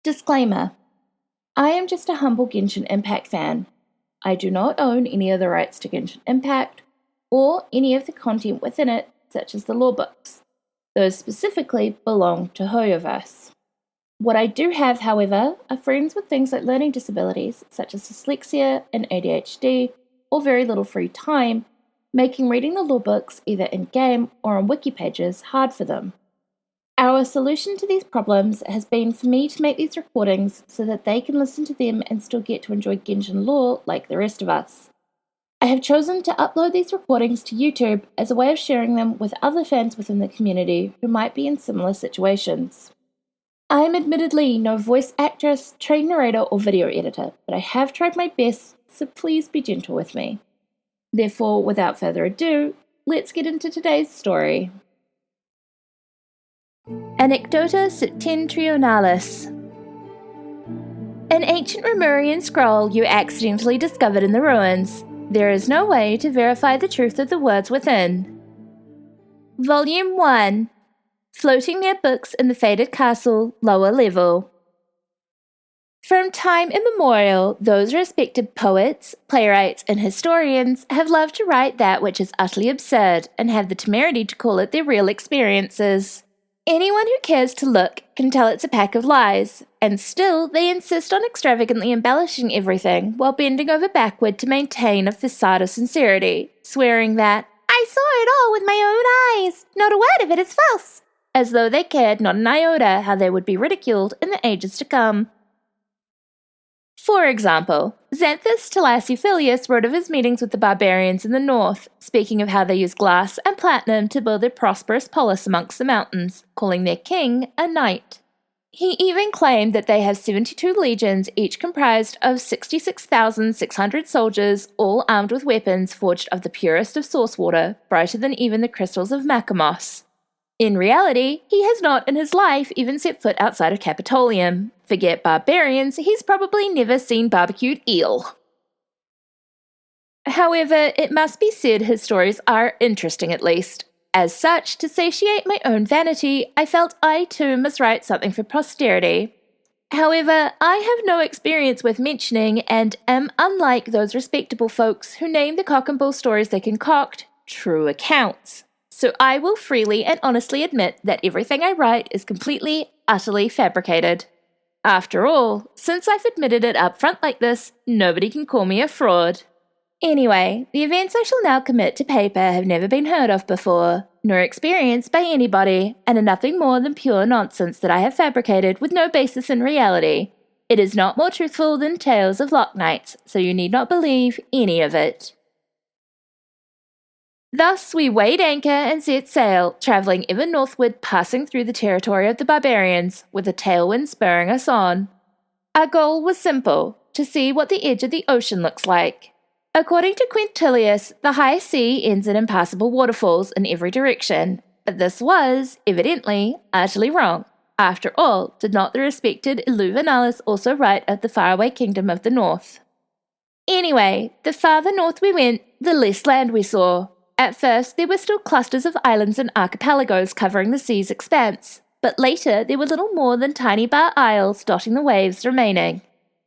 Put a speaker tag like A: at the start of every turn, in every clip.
A: Disclaimer: I am just a humble Genshin Impact fan. I do not own any of the rights to Genshin Impact, or any of the content within it, such as the lore books. Those specifically belong to Hoyoverse. What I do have, however, are friends with things like learning disabilities, such as dyslexia and ADHD, or very little free time, making reading the lore books either in-game or on wiki pages hard for them. Our solution to these problems has been for me to make these recordings so that they can listen to them and still get to enjoy Genshin lore like the rest of us. I have chosen to upload these recordings to YouTube as a way of sharing them with other fans within the community who might be in similar situations. I am admittedly no voice actress, trained narrator, or video editor, but I have tried my best, so please be gentle with me. Therefore, without further ado, let's get into today's story. Anecdota Septentrionalis. An ancient Remurian scroll you accidentally discovered in the ruins. There is no way to verify the truth of the words within. Volume 1. Floating near books in the Faded Castle, lower level. From time immemorial, those respected poets, playwrights, and historians have loved to write that which is utterly absurd and have the temerity to call it their real experiences. Anyone who cares to look can tell it's a pack of lies, and still they insist on extravagantly embellishing everything while bending over backward to maintain a facade of sincerity, swearing that, "I saw it all with my own eyes, not a word of it is false," as though they cared not an iota how they would be ridiculed in the ages to come. For example, Xanthus Telasiphilius wrote of his meetings with the barbarians in the north, speaking of how they use glass and platinum to build their prosperous polis amongst the mountains, calling their king a knight. He even claimed that they have 72 legions, each comprised of 66,600 soldiers, all armed with weapons forged of the purest of source water, brighter than even the crystals of Macamos. In reality, he has not in his life even set foot outside of Capitolium. Forget barbarians, he's probably never seen barbecued eel. However, it must be said his stories are interesting at least. As such, to satiate my own vanity, I felt I too must write something for posterity. However, I have no experience with mentioning and am unlike those respectable folks who name the cock and bull stories they concoct true accounts. So I will freely and honestly admit that everything I write is completely, utterly fabricated. After all, since I've admitted it up front like this, nobody can call me a fraud. Anyway, the events I shall now commit to paper have never been heard of before, nor experienced by anybody, and are nothing more than pure nonsense that I have fabricated with no basis in reality. It is not more truthful than tales of Loch Knights, so you need not believe any of it. Thus we weighed anchor and set sail, travelling ever northward, passing through the territory of the barbarians, with a tailwind spurring us on. Our goal was simple, to see what the edge of the ocean looks like. According to Quintilius, the high sea ends in impassable waterfalls in every direction, but this was, evidently, utterly wrong. After all, did not the respected Illuminalis also write of the faraway kingdom of the north? Anyway, the farther north we went, the less land we saw. At first, there were still clusters of islands and archipelagos covering the sea's expanse, but later there were little more than tiny bar isles dotting the waves remaining.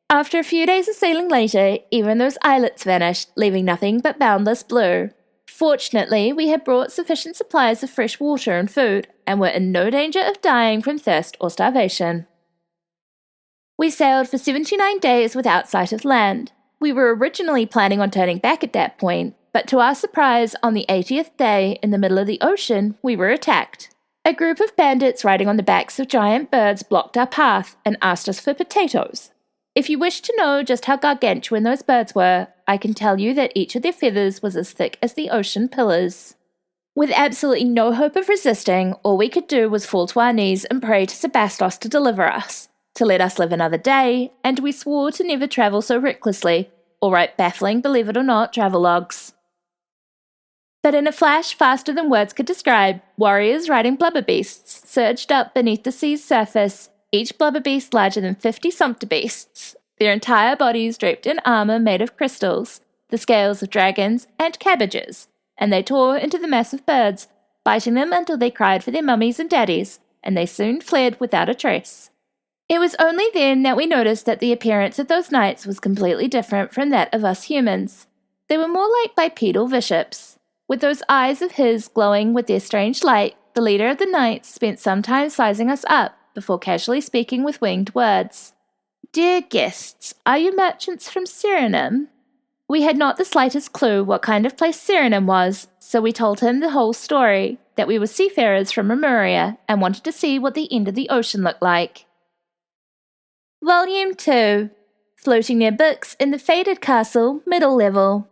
A: After a few days of sailing later, even those islets vanished, leaving nothing but boundless blue. Fortunately, we had brought sufficient supplies of fresh water and food, and were in no danger of dying from thirst or starvation. We sailed for 79 days without sight of land. We were originally planning on turning back at that point, but to our surprise, on the 80th day, in the middle of the ocean, we were attacked. A group of bandits riding on the backs of giant birds blocked our path and asked us for potatoes. If you wish to know just how gargantuan those birds were, I can tell you that each of their feathers was as thick as the ocean pillars. With absolutely no hope of resisting, all we could do was fall to our knees and pray to Sebastos to deliver us, to let us live another day, and we swore to never travel so recklessly, or write baffling, believe it or not, travelogues. But in a flash faster than words could describe, warriors riding blubber beasts surged up beneath the sea's surface, each blubber beast larger than 50 sumpter beasts, their entire bodies draped in armor made of crystals, the scales of dragons, and cabbages, and they tore into the mass of birds, biting them until they cried for their mummies and daddies, and they soon fled without a trace. It was only then that we noticed that the appearance of those knights was completely different from that of us humans. They were more like bipedal bishops. With those eyes of his glowing with their strange light, the leader of the knights spent some time sizing us up before casually speaking with winged words. "Dear guests, are you merchants from Suriname?" We had not the slightest clue what kind of place Suriname was, so we told him the whole story, that we were seafarers from Remuria and wanted to see what the end of the ocean looked like. Volume 2. Floating near books in the faded castle, middle level.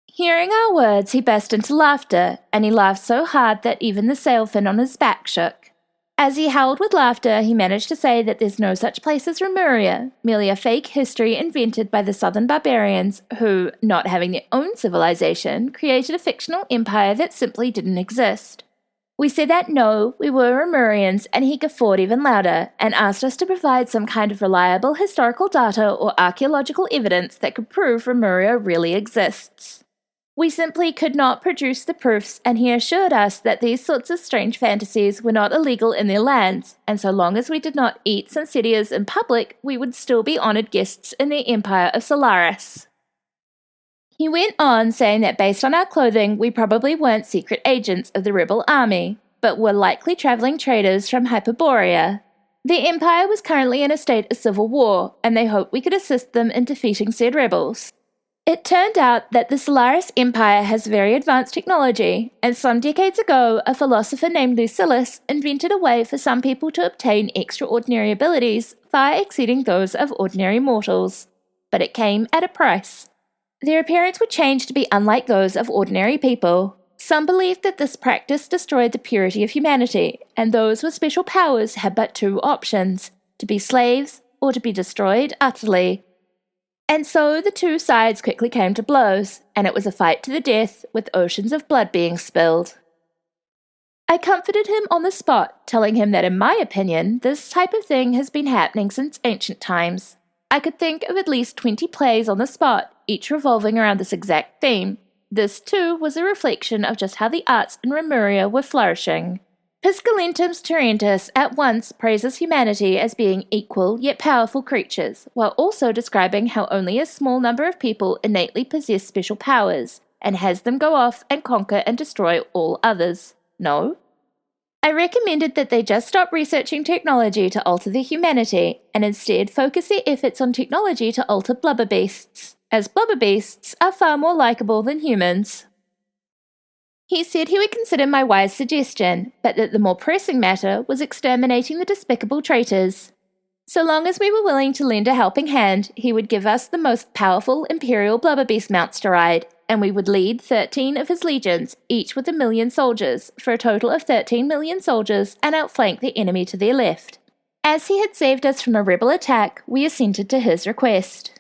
A: Hearing our words, he burst into laughter, and he laughed so hard that even the sail fin on his back shook. As he howled with laughter, he managed to say that there's no such place as Remuria, merely a fake history invented by the southern barbarians who, not having their own civilization, created a fictional empire that simply didn't exist. We said that no, we were Remurians, and he guffawed even louder, and asked us to provide some kind of reliable historical data or archaeological evidence that could prove Remuria really exists. We simply could not produce the proofs, and he assured us that these sorts of strange fantasies were not illegal in their lands, and so long as we did not eat Sansetias in public, we would still be honoured guests in the Empire of Solaris. He went on saying that based on our clothing, we probably weren't secret agents of the rebel army, but were likely travelling traders from Hyperborea. The Empire was currently in a state of civil war, and they hoped we could assist them in defeating said rebels. It turned out that the Solaris Empire has very advanced technology, and some decades ago, a philosopher named Lucilius invented a way for some people to obtain extraordinary abilities far exceeding those of ordinary mortals. But it came at a price. Their appearance would change to be unlike those of ordinary people. Some believed that this practice destroyed the purity of humanity, and those with special powers had but two options: to be slaves or to be destroyed utterly. And so the two sides quickly came to blows, and it was a fight to the death, with oceans of blood being spilled. I comforted him on the spot, telling him that in my opinion, this type of thing has been happening since ancient times. I could think of at least 20 plays on the spot, each revolving around this exact theme. This, too, was a reflection of just how the arts in Remuria were flourishing. Piscalentum's Tarentus at once praises humanity as being equal yet powerful creatures, while also describing how only a small number of people innately possess special powers, and has them go off and conquer and destroy all others. No? I recommended that they just stop researching technology to alter their humanity, and instead focus their efforts on technology to alter blubber beasts, as blubber beasts are far more likable than humans. He said he would consider my wise suggestion, but that the more pressing matter was exterminating the despicable traitors. So long as we were willing to lend a helping hand, he would give us the most powerful imperial blubberbeast mounts to ride, and we would lead 13 of his legions, each with 1,000,000 soldiers, for a total of 13 million soldiers, and outflank the enemy to their left. As he had saved us from a rebel attack, we assented to his request.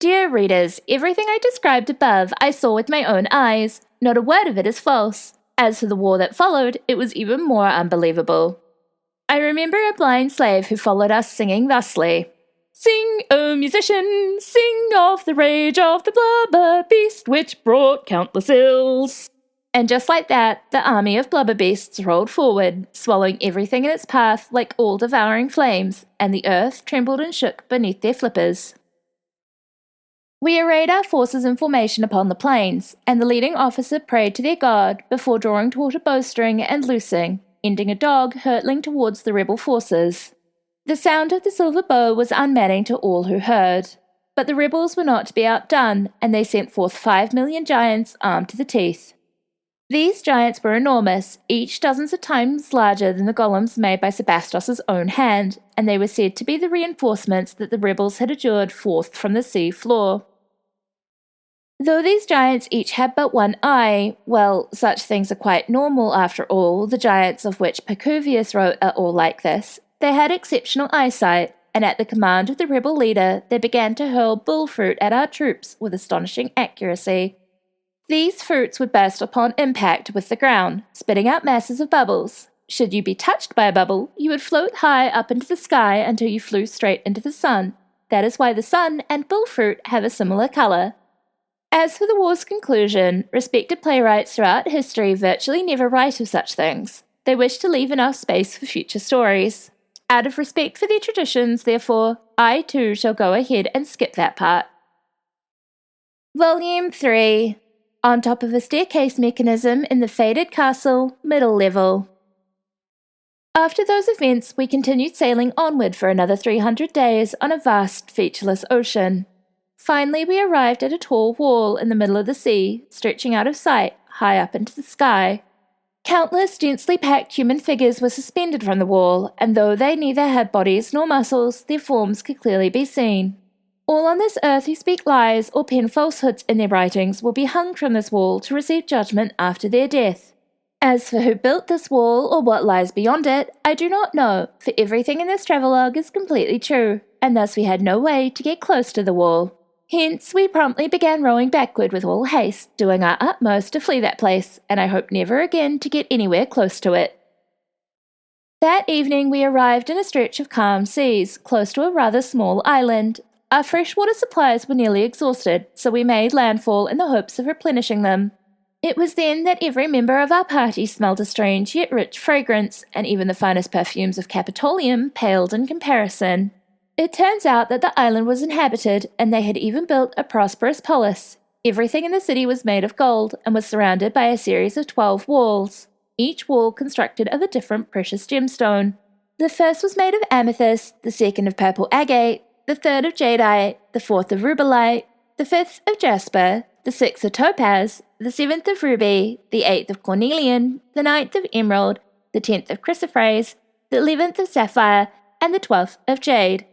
A: Dear readers, everything I described above I saw with my own eyes. Not a word of it is false. As for the war that followed, it was even more unbelievable. I remember a blind slave who followed us singing thusly: "Sing, O musician, sing of the rage of the blubber beast which brought countless ills." And just like that, the army of blubber beasts rolled forward, swallowing everything in its path like all-devouring flames, and the earth trembled and shook beneath their flippers. We arrayed our forces in formation upon the plains, and the leading officer prayed to their god before drawing taut a bowstring and loosing, ending a dog hurtling towards the rebel forces. The sound of the silver bow was unmanning to all who heard, but the rebels were not to be outdone, and they sent forth 5 million giants armed to the teeth. These giants were enormous, each dozens of times larger than the golems made by Sebastos' own hand, and they were said to be the reinforcements that the rebels had adjured forth from the sea floor. Though these giants each had but one eye, well, such things are quite normal after all, the giants of which Pacuvius wrote are all like this, they had exceptional eyesight, and at the command of the rebel leader, they began to hurl bull fruit at our troops with astonishing accuracy. These fruits would burst upon impact with the ground, spitting out masses of bubbles. Should you be touched by a bubble, you would float high up into the sky until you flew straight into the sun. That is why the sun and bull fruit have a similar colour. As for the war's conclusion, respected playwrights throughout history virtually never write of such things. They wish to leave enough space for future stories. Out of respect for their traditions, therefore, I too shall go ahead and skip that part. Volume 3. On top of a staircase mechanism in the faded castle, middle level. After those events, we continued sailing onward for another 300 days on a vast, featureless ocean. Finally, we arrived at a tall wall in the middle of the sea, stretching out of sight, high up into the sky. Countless densely packed human figures were suspended from the wall, and though they neither had bodies nor muscles, their forms could clearly be seen. All on this earth who speak lies or pen falsehoods in their writings will be hung from this wall to receive judgment after their death. As for who built this wall or what lies beyond it, I do not know, for everything in this travelogue is completely true, and thus we had no way to get close to the wall. Hence, we promptly began rowing backward with all haste, doing our utmost to flee that place, and I hope never again to get anywhere close to it. That evening we arrived in a stretch of calm seas, close to a rather small island. Our freshwater supplies were nearly exhausted, so we made landfall in the hopes of replenishing them. It was then that every member of our party smelled a strange yet rich fragrance, and even the finest perfumes of Capitolium paled in comparison. It turns out that the island was inhabited, and they had even built a prosperous polis. Everything in the city was made of gold, and was surrounded by a series of 12 walls, each wall constructed of a different precious gemstone. The first was made of amethyst, the second of purple agate, the third of jadeite, the fourth of rubellite, the fifth of jasper, the sixth of topaz, the seventh of ruby, the eighth of cornelian, the ninth of emerald, the 10th of chrysoprase, the 11th of sapphire, and the 12th of jade.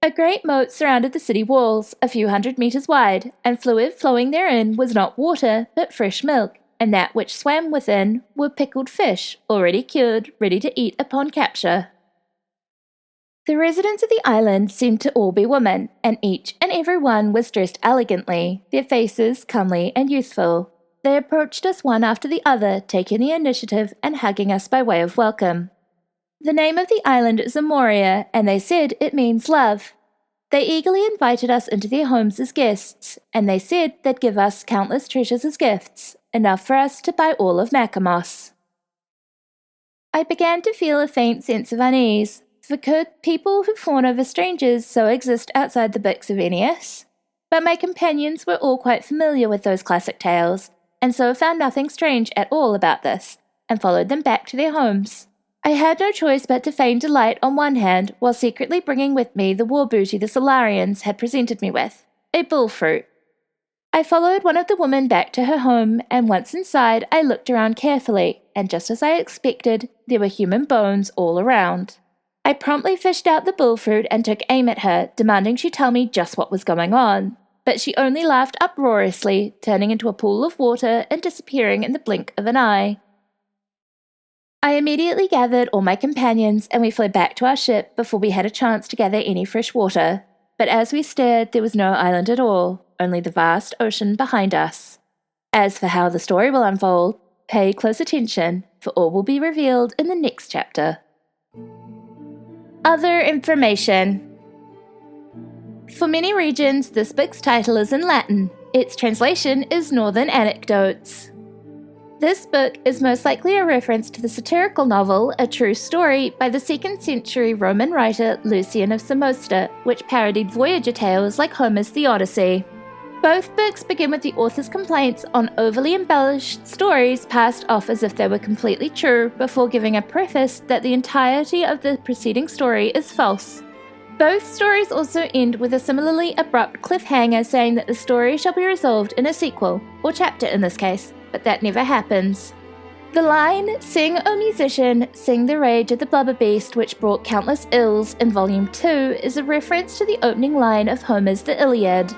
A: A great moat surrounded the city walls, a few 100 meters wide, and fluid flowing therein was not water, but fresh milk, and that which swam within were pickled fish, already cured, ready to eat upon capture. The residents of the island seemed to all be women, and each and every one was dressed elegantly, their faces comely and youthful. They approached us one after the other, taking the initiative and hugging us by way of welcome. The name of the island is Amoene, and they said it means love. They eagerly invited us into their homes as guests, and they said they'd give us countless treasures as gifts, enough for us to buy all of Macamos. I began to feel a faint sense of unease, for could people who fawn over strangers so exist outside the books of Ennius? But my companions were all quite familiar with those classic tales, and so found nothing strange at all about this, and followed them back to their homes. I had no choice but to feign delight on one hand, while secretly bringing with me the war booty the Solarians had presented me with, a bull fruit. I followed one of the women back to her home, and once inside I looked around carefully, and just as I expected, there were human bones all around. I promptly fished out the bull fruit and took aim at her, demanding she tell me just what was going on. But she only laughed uproariously, turning into a pool of water and disappearing in the blink of an eye. I immediately gathered all my companions, and we fled back to our ship before we had a chance to gather any fresh water. But as we stared, there was no island at all, only the vast ocean behind us. As for how the story will unfold, pay close attention, for all will be revealed in the next chapter. Other information. For many regions, this book's title is in Latin. Its translation is Northern Anecdotes. This book is most likely a reference to the satirical novel A True Story by the 2nd century Roman writer Lucian of Samosata, which parodied voyager tales like Homer's The Odyssey. Both books begin with the author's complaints on overly embellished stories passed off as if they were completely true, before giving a preface that the entirety of the preceding story is false. Both stories also end with a similarly abrupt cliffhanger saying that the story shall be resolved in a sequel, or chapter in this case, but that never happens. The line, "Sing, O musician, sing the rage of the blubber beast which brought countless ills" in Volume 2 is a reference to the opening line of Homer's The Iliad.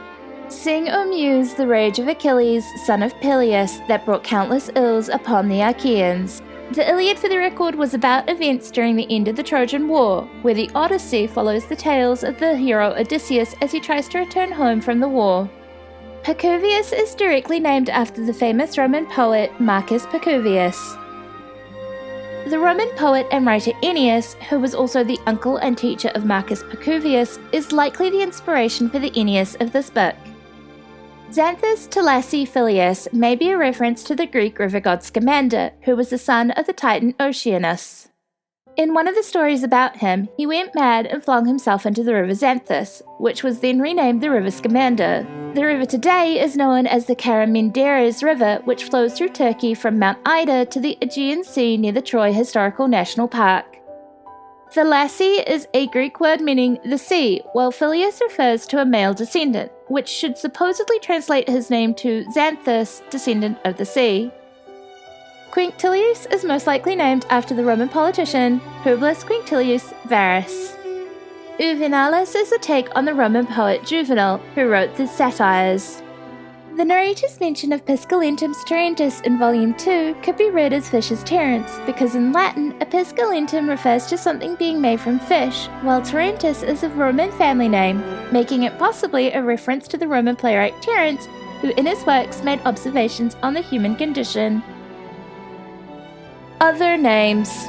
A: Sing, O muse, the rage of Achilles, son of Peleus, that brought countless ills upon the Achaeans. The Iliad, for the record, was about events during the end of the Trojan War, where the Odyssey follows the tales of the hero Odysseus as he tries to return home from the war. Pacuvius is directly named after the famous Roman poet Marcus Pacuvius. The Roman poet and writer Ennius, who was also the uncle and teacher of Marcus Pacuvius, is likely the inspiration for the Ennius of this book. Xanthus Thalassii Philius may be a reference to the Greek river god Scamander, who was the son of the Titan Oceanus. In one of the stories about him, he went mad and flung himself into the river Xanthus, which was then renamed the river Scamander. The river today is known as the Karamanderes River, which flows through Turkey from Mount Ida to the Aegean Sea near the Troy Historical National Park. Thalassi is a Greek word meaning the sea, while Phileas refers to a male descendant, which should supposedly translate his name to Xanthus, descendant of the sea. Quinctilius is most likely named after the Roman politician Publius Quinctilius Varus. Juvenalis is a take on the Roman poet Juvenal, who wrote the satires. The narrator's mention of Piscalentum's Tarentus in Volume 2 could be read as Fish's Terence, because in Latin, a Piscalentum refers to something being made from fish, while Tarentus is a Roman family name, making it possibly a reference to the Roman playwright Terence, who in his works made observations on the human condition. Other names.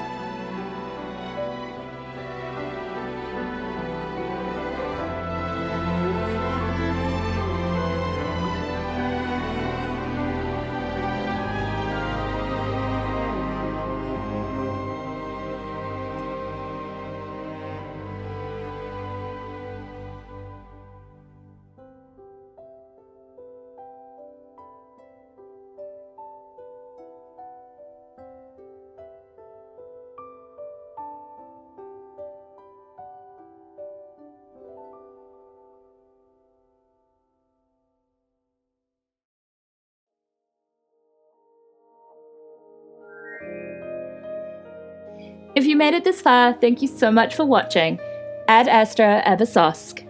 A: If you made it this far, thank you so much for watching. Ad Astra Abyssosque.